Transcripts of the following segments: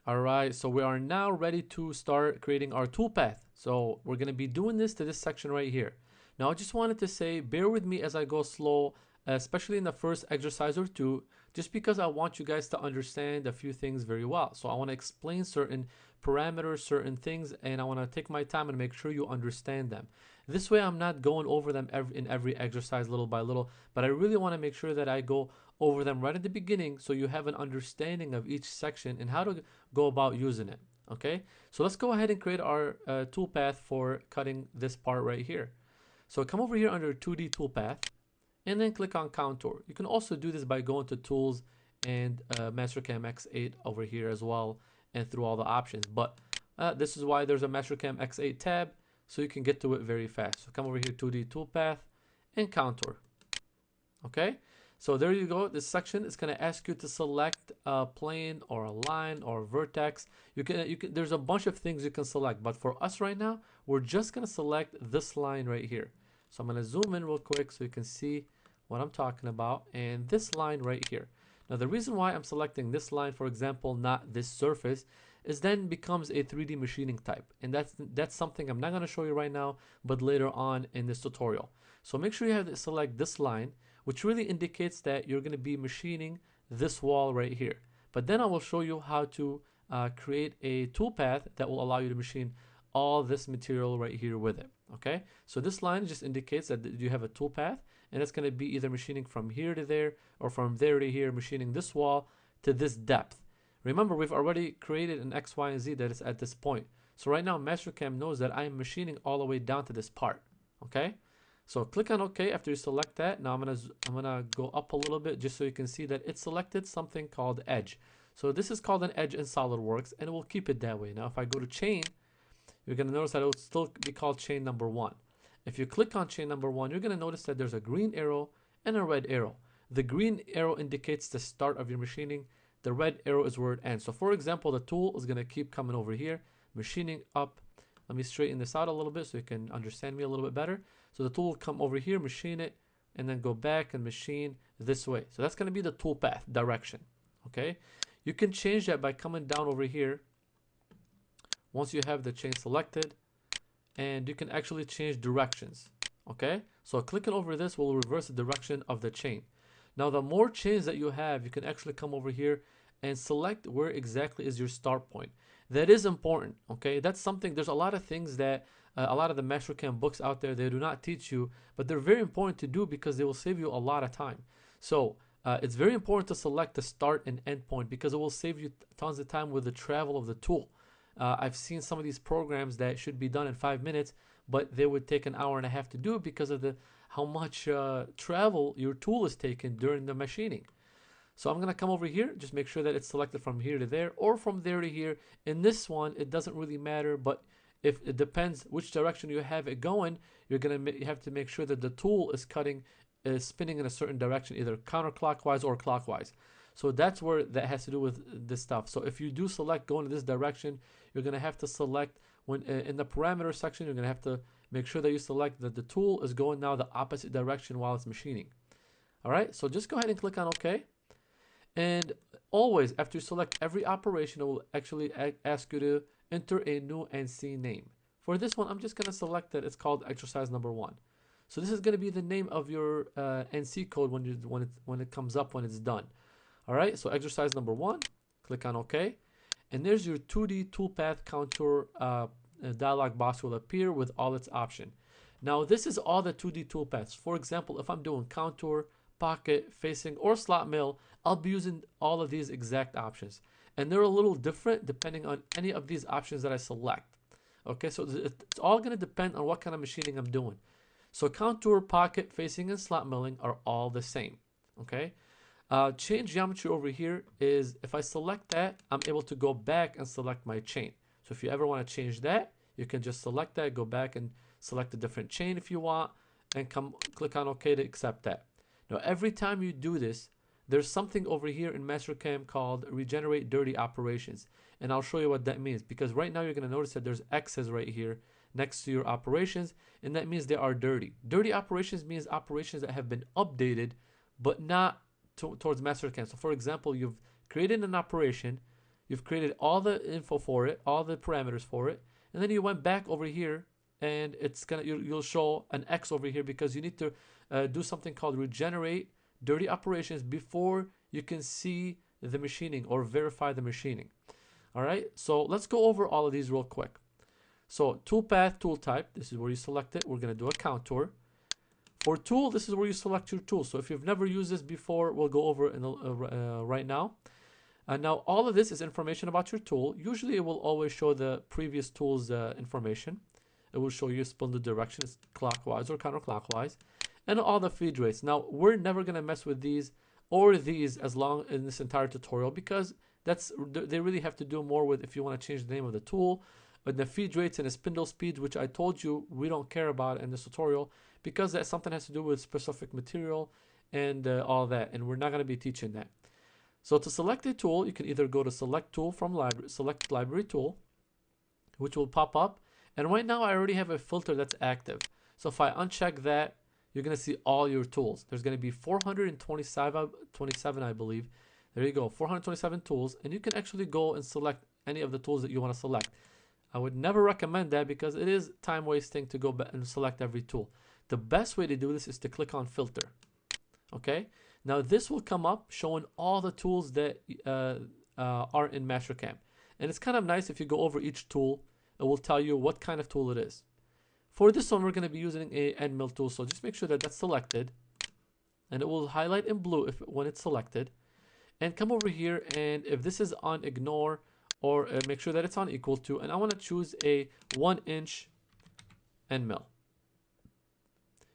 All right, so we are now ready to start creating our toolpath. So we're going to be doing this to this section right here. Now I just wanted to say, bear with me as I go slow, especially in the first exercise or two, just because I want you guys to understand a few things very well. So I want to explain certain parameters, certain things, and I want to take my time and make sure you understand them. This way I'm not going over them in every exercise little by little, but I really want to make sure that I go over them right at the beginning so you have an understanding of each section and how to go about using it. Okay, so let's go ahead and create our toolpath for cutting this part right here. So come over here under 2D toolpath and then click on contour. You can also do this by going to tools and Mastercam X8 over here as well and through all the options. But this is why there's a Mastercam X8 tab, so you can get to it very fast. So come over here, 2D toolpath and contour. Okay, so there you go. This section is going to ask you to select a plane or a line or a vertex. You can there's a bunch of things you can select, but for us right now, we're just going to select this line right here. So I'm going to zoom in real quick so you can see what I'm talking about, and this line right here. Now the reason why I'm selecting this line, for example, not this surface, is then becomes a 3D machining type, and that's something I'm not going to show you right now, but later on in this tutorial. So make sure you have to select this line, which really indicates that you're going to be machining this wall right here. But then I will show you how to create a toolpath that will allow you to machine all this material right here with it. Okay, so this line just indicates that you have a toolpath, and it's going to be either machining from here to there or from there to here, machining this wall to this depth. Remember, we've already created an X, Y, and Z that is at this point. So right now, Mastercam knows that I am machining all the way down to this part. Okay, so click on OK after you select that. Now I'm gonna go up a little bit just so you can see that it selected something called edge. So this is called an edge in SolidWorks, and we'll keep it that way. Now if I go to chain, you're gonna notice that it will still be called chain number 1. If you click on chain number 1, you're gonna notice that there's a green arrow and a red arrow. The green arrow indicates the start of your machining. The red arrow is where it ends. So for example, the tool is gonna keep coming over here, machining up. Let me straighten this out a little bit so you can understand me a little bit better. So the tool will come over here, machine it, and then go back and machine this way. So that's going to be the toolpath direction. Okay, you can change that by coming down over here once you have the chain selected, and you can actually change directions. Okay, so clicking over this will reverse the direction of the chain. Now the more chains that you have, you can actually come over here and select where exactly is your start point. That is important. Okay, that's something, there's a lot of things that a lot of the Mastercam books out there, they do not teach you, but they're very important to do because they will save you a lot of time. So it's very important to select the start and end point because it will save you tons of time with the travel of the tool. I've seen some of these programs that should be done in 5 minutes, but they would take an hour and a half to do because of how much travel your tool is taking during the machining. So I'm going to come over here, just make sure that it's selected from here to there or from there to here. In this one, it doesn't really matter, but if it depends which direction you have it going, you're going to have to make sure that the tool is spinning in a certain direction, either counterclockwise or clockwise. So that's where that has to do with this stuff. So if you do select going in this direction, you're going to have to select when in the parameter section, you're going to have to make sure that you select that the tool is going now the opposite direction while it's machining. All right, so just go ahead and click on OK. And always, after you select every operation, it will actually ask you to enter a new NC name. For this one, I'm just going to select that it's called exercise number 1. So this is going to be the name of your NC code when it comes up when it's done. All right, so exercise number 1, click on OK. And there's your 2D toolpath contour dialog box will appear with all its options. Now this is all the 2D toolpaths. For example, if I'm doing contour, pocket, facing, or slot mill, I'll be using all of these exact options. And they're a little different depending on any of these options that I select. Okay, so it's all going to depend on what kind of machining I'm doing. So contour, pocket, facing, and slot milling are all the same. Okay, change geometry over here is if I select that, I'm able to go back and select my chain. So if you ever want to change that, you can just select that, go back and select a different chain if you want, and click on OK to accept that. Now every time you do this, there's something over here in Mastercam called regenerate dirty operations, and I'll show you what that means, because right now you're going to notice that there's X's right here next to your operations, and that means they are dirty. Dirty operations means operations that have been updated but not towards Mastercam. So for example, you've created an operation, You've created all the info for it, all the parameters for it, and then you went back over here, and it's gonna you'll show an X over here because you need to do something called regenerate dirty operations before you can see the machining or verify the machining. All right, so let's go over all of these real quick. So toolpath, tool type, this is where you select it. We're gonna do a contour. For tool, this is where you select your tool. So if you've never used this before, we'll go over in right now. And now all of this is information about your tool. Usually it will always show the previous tool's information. It will show you spindle directions clockwise or counterclockwise and all the feed rates. Now we're never gonna mess with these or these as long in this entire tutorial because they really have to do more with if you want to change the name of the tool, but the feed rates and the spindle speed, which I told you we don't care about in this tutorial because that something has to do with specific material and all that, and we're not going to be teaching that. So to select a tool, you can either go to select tool from library, select library tool, which will pop up, and right now I already have a filter that's active. So if I uncheck that, you're going to see all your tools. There's going to be 427, I believe. There you go, 427 tools, and you can actually go and select any of the tools that you want to select. I would never recommend that because it is time wasting to go back and select every tool. The best way to do this is to click on filter. Okay, now this will come up showing all the tools that are in Mastercam, and it's kind of nice if you go over each tool, it will tell you what kind of tool it is. For this one, we're going to be using a end mill tool, so just make sure that that's selected, and it will highlight in blue when it's selected. And come over here, and if this is on, ignore, or make sure that it's on equal to, and I want to choose a 1-inch end mill.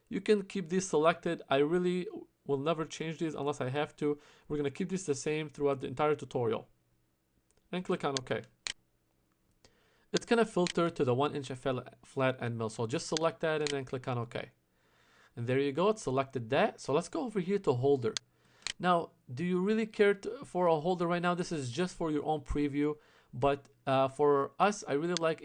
You can keep these selected. I really will never change these unless I have to. We're going to keep these the same throughout the entire tutorial. And click on OK. It's going to filter to the 1-inch flat end mill. So just select that and then click on OK. And there you go. It's selected that. So let's go over here to holder. Now, do you really care for a holder right now? This is just for your own preview. But for us, I really like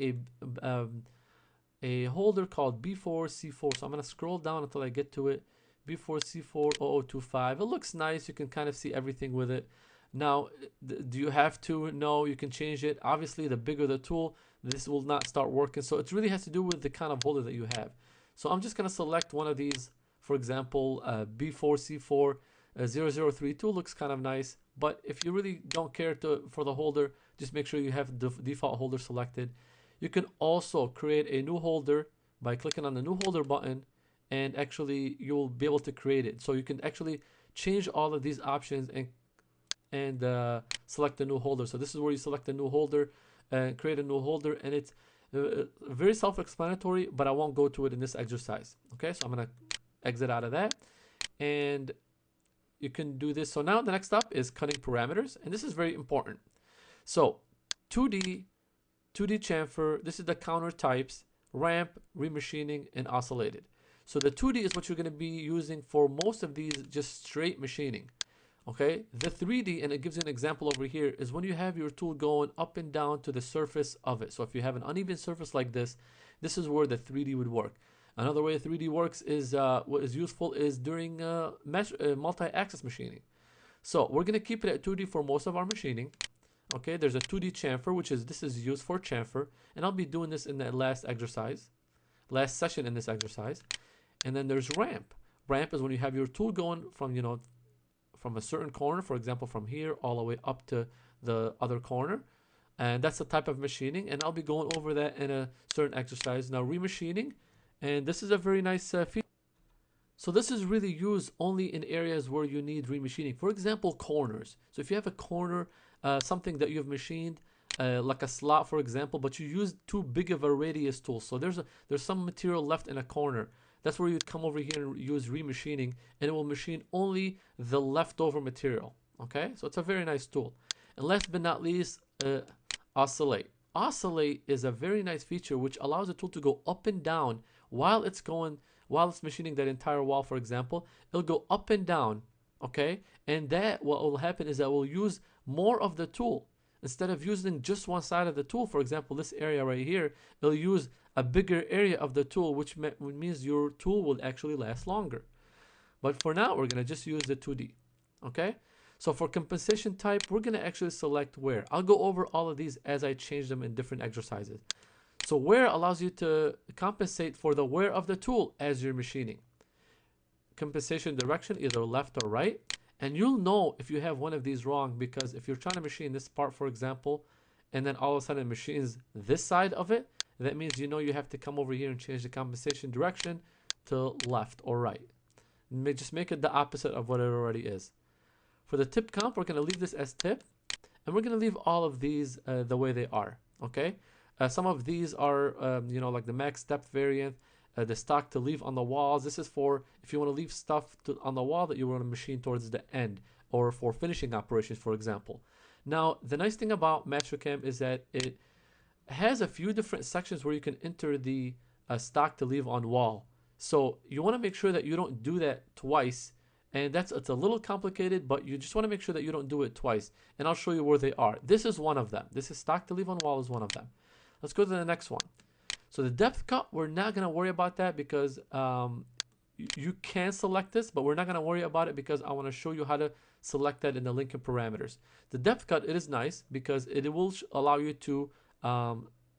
a holder called B4C4. So I'm going to scroll down until I get to it. B4C40025. It looks nice. You can kind of see everything with it. Now, do you have to? No, you can change it. Obviously, the bigger the tool, this will not start working. So it really has to do with the kind of holder that you have. So I'm just going to select one of these. For example, B4C40032 looks kind of nice. But if you really don't care for the holder, just make sure you have the default holder selected. You can also create a new holder by clicking on the new holder button, and actually you'll be able to create it. So you can actually change all of these options and select a new holder. So this is where you select a new holder and create a new holder, and it's very self-explanatory, but I won't go to it in this exercise. Okay, so I'm gonna exit out of that, and you can do this. So now the next step is cutting parameters, and this is very important. So 2D chamfer, this is the counter types, ramp, remachining, and oscillated. So the 2D is what you're going to be using for most of these, just straight machining. Okay, the 3D, and it gives you an example over here, is when you have your tool going up and down to the surface of it. So if you have an uneven surface like this, this is where the 3D would work. Another way 3D works is what is useful is during multi-axis machining. So we're going to keep it at 2D for most of our machining. Okay, there's a 2D chamfer, this is used for chamfer, and I'll be doing this in the last session in this exercise. And then there's ramp. Ramp is when you have your tool going from, from a certain corner, for example, from here all the way up to the other corner. And that's the type of machining, and I'll be going over that in a certain exercise. Now, remachining, and this is a very nice feature. So this is really used only in areas where you need remachining. For example, corners. So if you have a corner, something that you've machined, like a slot, for example, but you use too big of a radius tool. So there's some material left in a corner. That's where you'd come over here and use remachining, and it will machine only the leftover material. Okay, so it's a very nice tool. And last but not least, oscillate. Oscillate is a very nice feature which allows the tool to go up and down while it's machining that entire wall. For example, it'll go up and down. Okay, and that what will happen is that we'll use more of the tool instead of using just one side of the tool. For example, this area right here, it'll use a bigger area of the tool, which means your tool will actually last longer. But for now, we're gonna just use the 2D. Okay, So for compensation type, we're going to actually select wear. I'll go over all of these as I change them in different exercises. So wear allows you to compensate for the wear of the tool as you're machining. Compensation direction, either left or right. And you'll know if you have one of these wrong, because if you're trying to machine this part, for example, and then all of a sudden it machines this side of it, that means you know you have to come over here and change the compensation direction to left or right. Just make it the opposite of what it already is. For the tip comp, we're going to leave this as tip, and we're going to leave all of these the way they are. Okay. Some of these are, you know, like the max depth variant, the stock to leave on the walls. This is for if you want to leave stuff on the wall that you want to machine towards the end, or for finishing operations, for example. Now, the nice thing about Mastercam is that it has a few different sections where you can enter the stock to leave on wall. So you want to make sure that you don't do that twice. And it's a little complicated, but you just want to make sure that you don't do it twice. And I'll show you where they are. This is one of them. This is stock to leave on wall is one of them. Let's go to the next one. So the depth cut, we're not going to worry about that because you can select this, but we're not going to worry about it because I want to show you how to select that in the linking parameters. The depth cut, it is nice because it will allow you to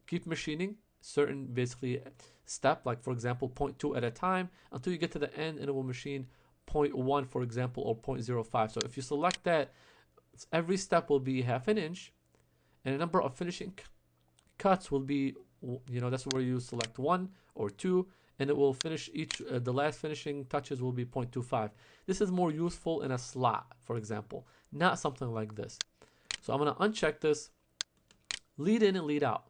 keep machining certain basically step, like for example 0.2 at a time until you get to the end, and it will machine 0.1 for example, or 0.05. So if you select that, every step will be ½ inch, and the number of finishing cuts will be, you know, that's where you select 1 or 2, and it will finish each, the last finishing touches will be 0.25. This is more useful in a slot, for example, not something like this. So I'm going to uncheck this, lead in and lead out.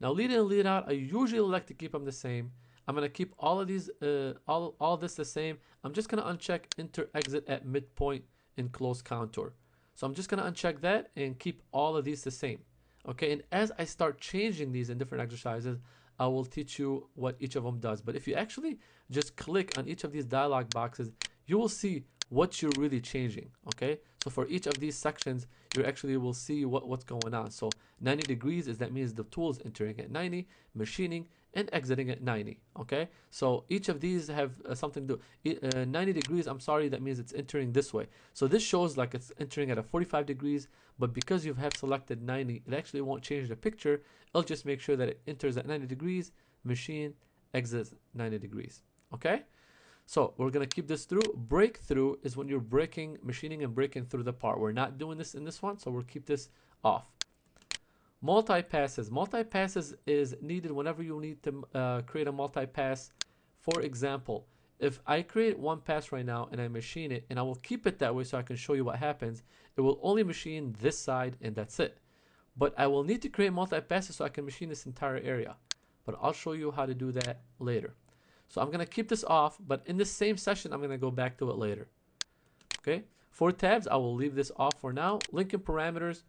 Now lead in and lead out, I usually like to keep them the same. I'm going to keep all of these, all this the same. I'm just going to uncheck enter exit at midpoint in close contour. So I'm just going to uncheck that and keep all of these the same. Okay, and as I start changing these in different exercises, I will teach you what each of them does. But if you actually just click on each of these dialog boxes, you will see what you're really changing. Okay, so for each of these sections, you actually will see what's going on. So 90 degrees is, that means the tool is entering at 90, machining, and exiting at 90. Okay, so each of these have something to do. 90 degrees, I'm sorry, that means it's entering this way. So this shows like it's entering at a 45 degrees, but because you have selected 90, it actually won't change the picture. It'll just make sure that it enters at 90 degrees, machine, exits 90 degrees. Okay, so we're gonna keep this through. Breakthrough is when you're breaking, machining and breaking through the part. We're not doing this in this one, so we'll keep this off. Multi-passes. Multi-passes is needed whenever you need to create a multi-pass. For example, if I create one pass right now and I machine it, and I will keep it that way so I can show you what happens, it will only machine this side and that's it. But I will need to create multi-passes so I can machine this entire area. But I'll show you how to do that later. So I'm going to keep this off, but in the same session, I'm going to go back to it later. Okay. For tabs, I will leave this off for now. Linking parameters.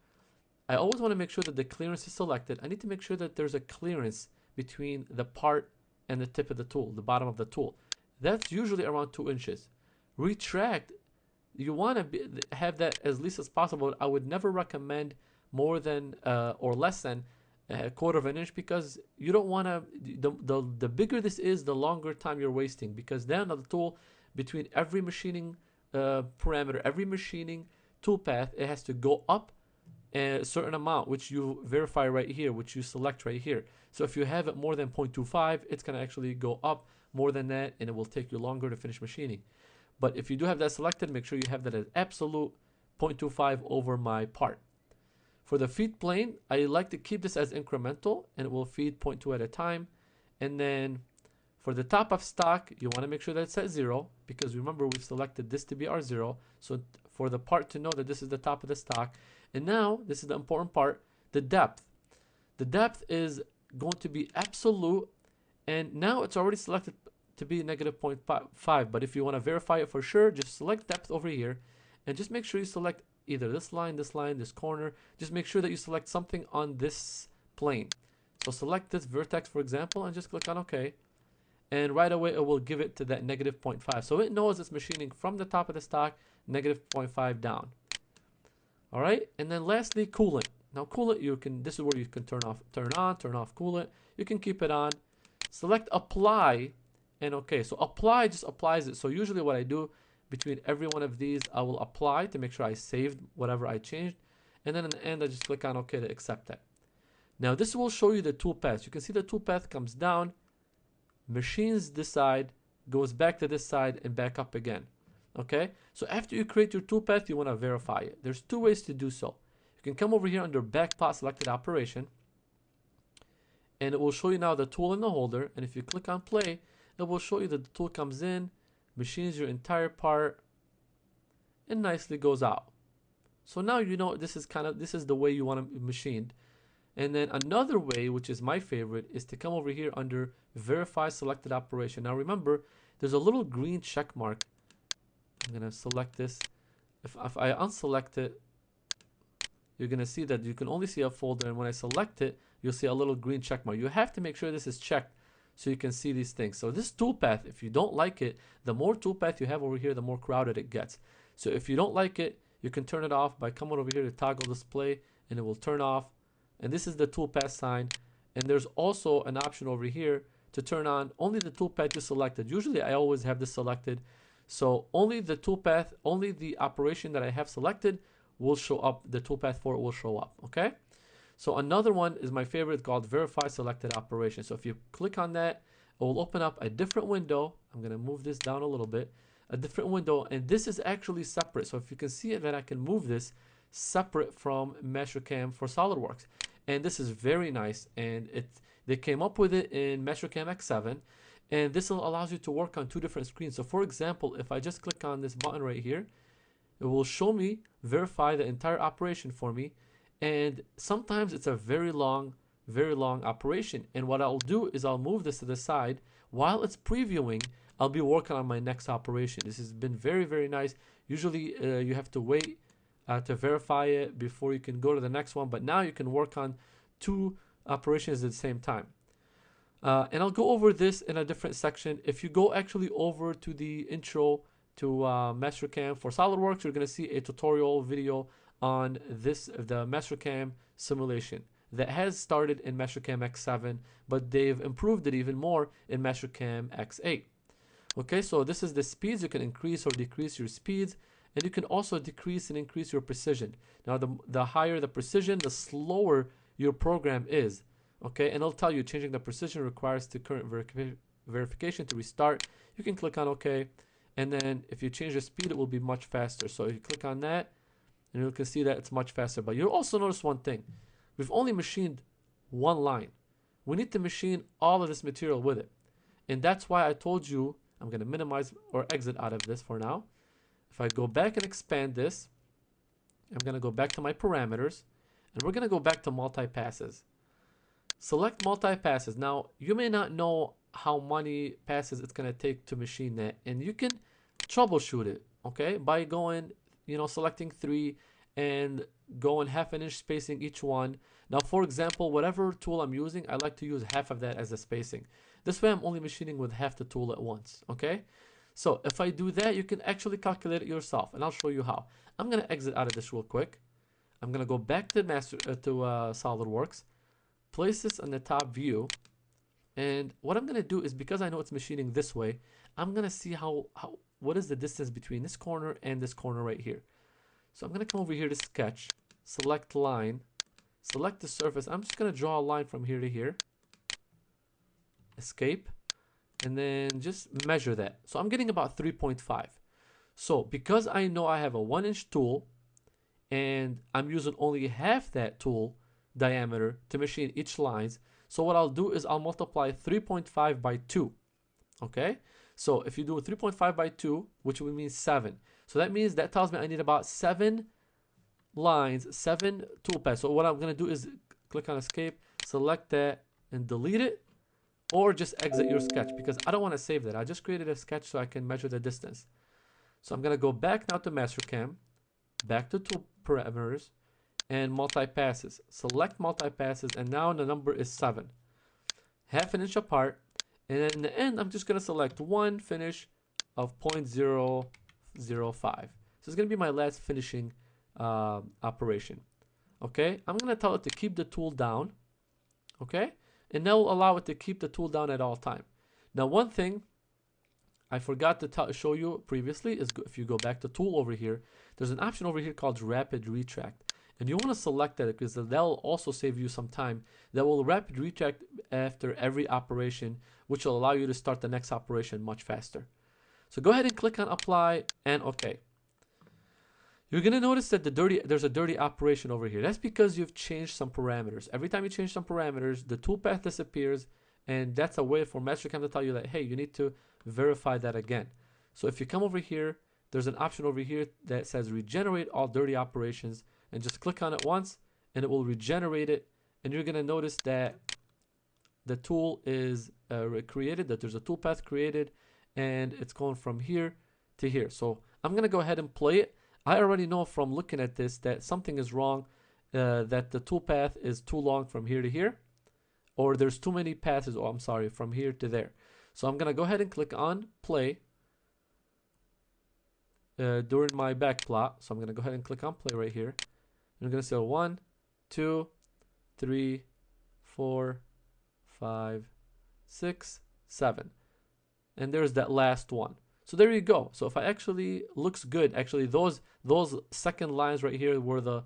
I always want to make sure that the clearance is selected. I need to make sure that there's a clearance between the part and the tip of the tool, the bottom of the tool. That's usually around 2 inches. Retract, you want to have that as least as possible. I would never recommend more than or less than a 1/4 inch, because you don't want to, the bigger this is, the longer time you're wasting, because then on the tool, between every machining parameter, every machining toolpath, it has to go up a certain amount, which you verify right here, which you select right here. So if you have it more than 0.25, it's going to actually go up more than that, and it will take you longer to finish machining. But if you do have that selected, make sure you have that as absolute 0.25 over my part. For the feed plane, I like to keep this as incremental, and it will feed 0.2 at a time. And then for the top of stock, you want to make sure that it's at 0, because remember we've selected this to be our 0. So for the part to know that this is the top of the stock. And now this is the important part, the depth. The depth is going to be absolute, and now it's already selected to be -0.5. But if you want to verify it for sure, just select depth over here, and just make sure you select either this line, this corner. Just make sure that you select something on this plane. So select this vertex, for example, and just click on OK. And right away, it will give it to that -0.5. So it knows it's machining from the top of the stock, -0.5 down. All right. And then lastly, coolant. Now coolant, you can, this is where you can turn on, turn off coolant. You can keep it on. Select apply and OK. So apply just applies it. So usually what I do, between every one of these, I will apply to make sure I saved whatever I changed. And then in the end, I just click on OK to accept that. Now this will show you the toolpath. You can see the toolpath comes down, machines this side, goes back to this side, and back up again. Okay, so after you create your toolpath, you want to verify it. There's two ways to do so. You can come over here under backplot selected operation, and it will show you now the tool in the holder. And if you click on play, it will show you that the tool comes in, machines your entire part, and nicely goes out. So now you know this is the way you want to machine. And then another way, which is my favorite, is to come over here under verify selected operation. Now remember, there's a little green check mark. I'm gonna select this. If I unselect it, you're gonna see that you can only see a folder, and when I select it, you'll see a little green check mark. You have to make sure this is checked so you can see these things. So this toolpath, if you don't like it, the more toolpath you have over here, the more crowded it gets. So if you don't like it, you can turn it off by coming over here to toggle display, and it will turn off. And this is the toolpath sign. And there's also an option over here to turn on only the toolpath you selected. Usually I always have this selected. So only the toolpath, only the operation that I have selected will show up. The toolpath for it will show up. Okay. So another one is my favorite, called verify selected operation. So if you click on that, it will open up a different window. I'm going to move this down a little bit. A different window, and this is actually separate. So if you can see it, that I can move this separate from Mastercam for Solidworks. And this is very nice, and they came up with it in Mastercam X7, and this allows you to work on two different screens. So for example, if I just click on this button right here, it will show me, verify the entire operation for me. And sometimes it's a very long operation. And what I'll do is I'll move this to the side. While it's previewing, I'll be working on my next operation. This has been very, very nice. Usually you have to wait to verify it before you can go to the next one. But now you can work on two operations at the same time. And I'll go over this in a different section. If you go actually over to the intro to Mastercam for Solidworks, you're going to see a tutorial video on the Mastercam simulation that has started in Mastercam X7, but they've improved it even more in Mastercam X8. Okay, so this is the speeds. You can increase or decrease your speeds, and you can also decrease and increase your precision. Now, the higher the precision, the slower your program is. Okay, and it'll tell you changing the precision requires the current verification to restart. You can click on OK, and then if you change the speed, it will be much faster. So if you click on that, and you can see that it's much faster. But you'll also notice one thing. We've only machined one line. We need to machine all of this material with it. And that's why I told you, I'm going to minimize or exit out of this for now. If I go back and expand this, I'm going to go back to my parameters, and we're going to go back to multi-passes. Select multi-passes. Now, you may not know how many passes it's going to take to machine that, and you can troubleshoot it, okay, by going, selecting 3 and going half an inch spacing each one. Now, for example, whatever tool I'm using, I like to use half of that as the spacing. This way I'm only machining with half the tool at once, okay? So if I do that, you can actually calculate it yourself, and I'll show you how. I'm going to exit out of this real quick. I'm going to go back to SolidWorks, place this on the top view, and what I'm going to do is, because I know it's machining this way, I'm going to see what is the distance between this corner and this corner right here. So I'm going to come over here to sketch, select line, select the surface. I'm just going to draw a line from here to here, escape, and then just measure that. So I'm getting about 3.5. So because I know I have a 1-inch tool and I'm using only half that tool diameter to machine each lines, so what I'll do is I'll multiply 3.5 by 2. Okay, so if you do 3.5 by 2, which would mean 7, so that tells me I need about 7 lines, 7 toolpaths. So what I'm going to do is click on escape, select that, and delete it, or just exit your sketch, because I don't want to save that. I just created a sketch so I can measure the distance. So I'm going to go back now to Mastercam, back to tool parameters, and multi-passes. Select multi-passes, and now the number is 7. Half an inch apart, and then in the end, I'm just going to select one finish of 0.005. So it's going to be my last finishing operation. Okay, I'm going to tell it to keep the tool down. Okay, and that will allow it to keep the tool down at all time. Now, one thing I forgot to show you previously is if you go back to tool over here, there's an option over here called rapid retract. And you want to select that because that'll also save you some time. That will rapid retract after every operation, which will allow you to start the next operation much faster. So go ahead and click on apply and OK. You're going to notice that there's a dirty operation over here. That's because you've changed some parameters. Every time you change some parameters, the toolpath disappears, and that's a way for Mastercam to tell you that, hey, you need to verify that again. So if you come over here, there's an option over here that says regenerate all dirty operations, and just click on it once and it will regenerate it. And you're going to notice that the tool is created, that there's a toolpath created, and it's going from here to here. So I'm going to go ahead and play it. I already know from looking at this that something is wrong, that the toolpath is too long from here to here, or there's too many passes, oh I'm sorry, from here to there. So I'm going to go ahead and click on play during my back plot. So I'm going to go ahead and click on play right here. I'm going to say 1, 2, 3, 4, 5, 6, 7. And there's that last one. So there you go. So if I actually looks good, actually those second lines right here were the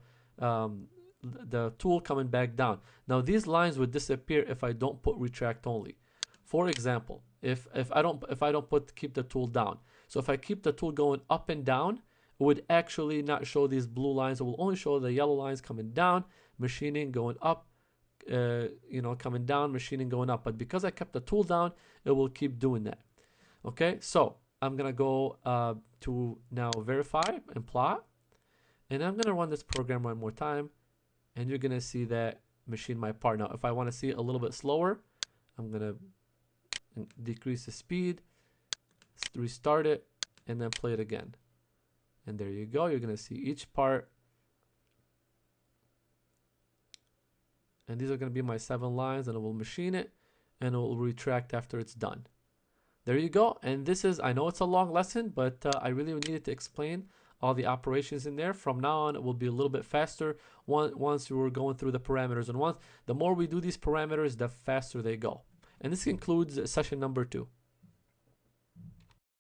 tool coming back down. Now these lines would disappear if I don't put retract only. For example, if I don't keep the tool down. So if I keep the tool going up and down, it would actually not show these blue lines. It will only show the yellow lines coming down, machining going up, coming down, machining going up. But because I kept the tool down, it will keep doing that. Okay, so I'm gonna go to now verify and plot, and I'm gonna run this program one more time, and you're gonna see that machine my part. Now if I want to see it a little bit slower, I'm gonna decrease the speed, restart it, and then play it again. And there you go. You're going to see each part. And these are going to be my 7 lines, and it will machine it, and it will retract after it's done. There you go. And this is, I know it's a long lesson, but I really needed to explain all the operations in there. From now on, it will be a little bit faster once we're going through the parameters. And the more we do these parameters, the faster they go. And this concludes session number 2.